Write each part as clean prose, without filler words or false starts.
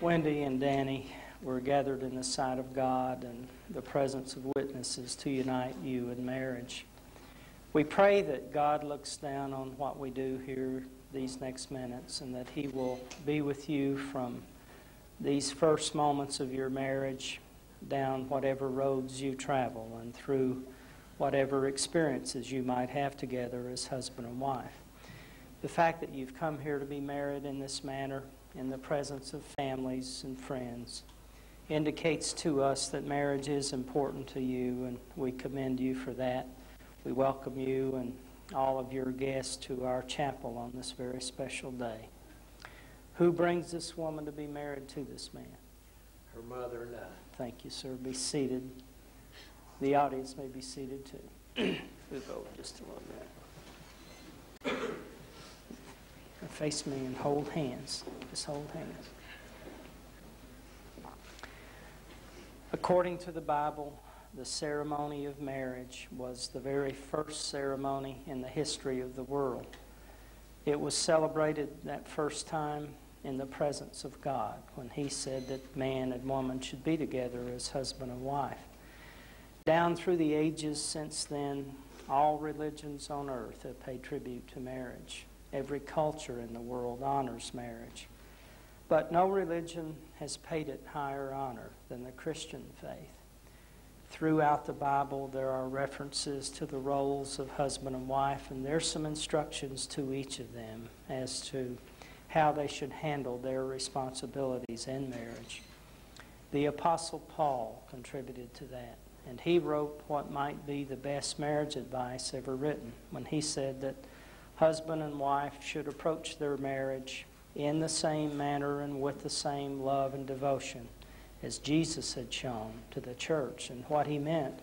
Wendy and Danny were gathered in the sight of God and the presence of witnesses to unite you in marriage. We pray that God looks down on what we do here these next minutes and that He will be with you from these first moments of your marriage down whatever roads you travel and through whatever experiences you might have together as husband and wife. The fact that you've come here to be married in this manner, in the presence of families and friends, indicates to us that marriage is important to you, and we commend you for that. We welcome you and all of your guests to our chapel on this very special day. Who brings this woman to be married to this man? Her mother and I. Thank you, sir. Be seated. The audience may be seated too. Move over just a little bit. Face me and hold hands. Just hold hands. According to the Bible, the ceremony of marriage was the very first ceremony in the history of the world. It was celebrated that first time in the presence of God when He said that man and woman should be together as husband and wife. Down through the ages since then, all religions on earth have paid tribute to marriage. Every culture in the world honors marriage. But no religion has paid it higher honor than the Christian faith. Throughout the Bible, there are references to the roles of husband and wife, and there's some instructions to each of them as to how they should handle their responsibilities in marriage. The Apostle Paul contributed to that, and he wrote what might be the best marriage advice ever written when he said that husband and wife should approach their marriage in the same manner and with the same love and devotion as Jesus had shown to the church. And what he meant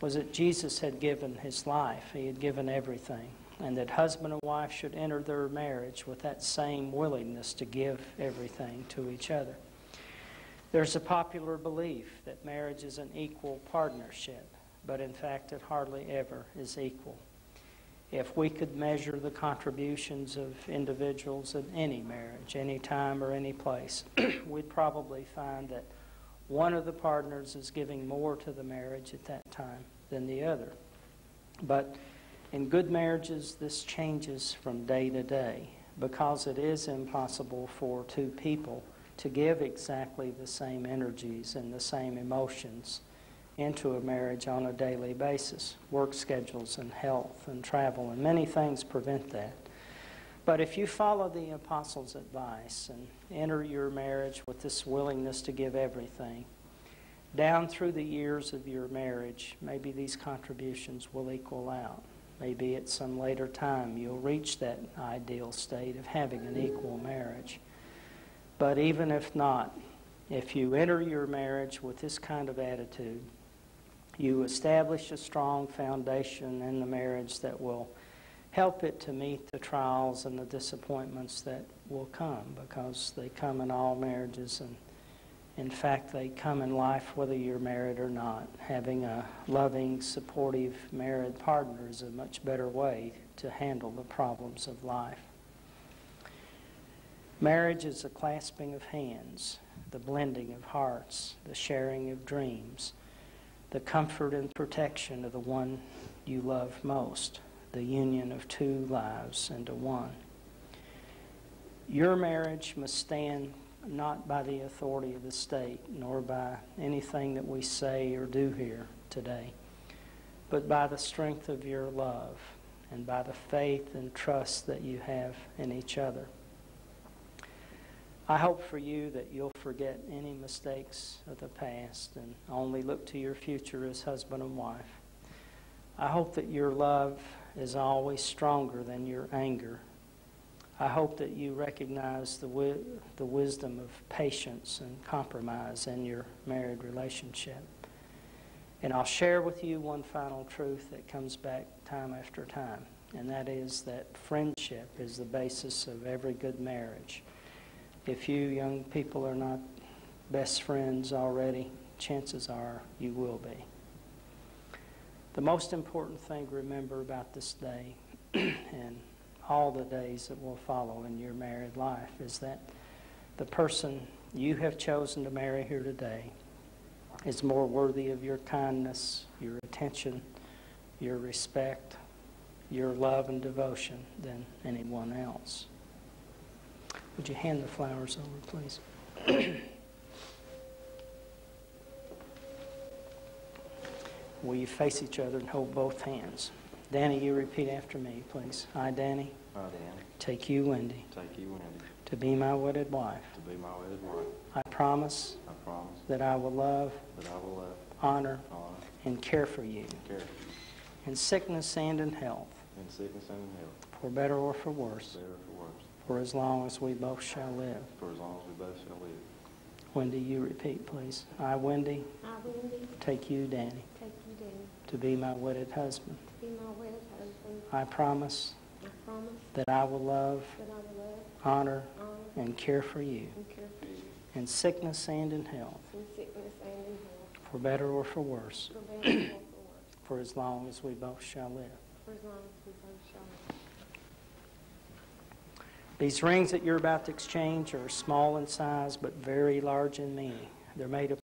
was that Jesus had given his life. He had given everything. And that husband and wife should enter their marriage with that same willingness to give everything to each other. There's a popular belief that marriage is an equal partnership, but in fact it hardly ever is equal. If we could measure the contributions of individuals in any marriage, any time or any place, we'd probably find that one of the partners is giving more to the marriage at that time than the other. But in good marriages, this changes from day to day because it is impossible for two people to give exactly the same energies and the same emotions into a marriage on a daily basis. Work schedules and health and travel and many things prevent that. But if you follow the apostles' advice and enter your marriage with this willingness to give everything, down through the years of your marriage, maybe these contributions will equal out. Maybe at some later time you'll reach that ideal state of having an equal marriage. But even if not, if you enter your marriage with this kind of attitude, you establish a strong foundation in the marriage that will help it to meet the trials and the disappointments that will come, because they come in all marriages, and in fact they come in life whether you're married or not. Having a loving, supportive married partner is a much better way to handle the problems of life. Marriage is a clasping of hands, the blending of hearts, the sharing of dreams, the comfort and protection of the one you love most, the union of two lives into one. Your marriage must stand not by the authority of the state, nor by anything that we say or do here today, but by the strength of your love and by the faith and trust that you have in each other. I hope for you that you'll forget any mistakes of the past and only look to your future as husband and wife. I hope that your love is always stronger than your anger. I hope that you recognize the wisdom of patience and compromise in your married relationship. And I'll share with you one final truth that comes back time after time, and that is that friendship is the basis of every good marriage. If you young people are not best friends already, chances are you will be. The most important thing to remember about this day and all the days that will follow in your married life is that the person you have chosen to marry here today is more worthy of your kindness, your attention, your respect, your love and devotion than anyone else. Would you hand the flowers over, please? Will you face each other and hold both hands? Danny, you repeat after me, please. I, Danny. I, Danny. Take you, Wendy. Take you, Wendy. To be my wedded wife. To be my wedded wife. I promise. I promise. That I will love. That I will love. Honor. Honor. And care for you. And care for you. In sickness and in health. In sickness and in health. For better or for worse. Better or for worse. For as long as we both shall live. For as long as we both shall live. Wendy, you repeat, please. I, Wendy. I, Wendy. Take you, Danny. Take you, Danny. To be my wedded husband. To be my wedded husband. I promise. I promise. That I will love. That I will love. Honor. Honor. And care for you. And care for you. In sickness and in health. In sickness and in health. For better or for worse. For better or for worse. For as long as we both shall live. For as long as we both shall live. These rings that you're about to exchange are small in size but very large in meaning. They're made of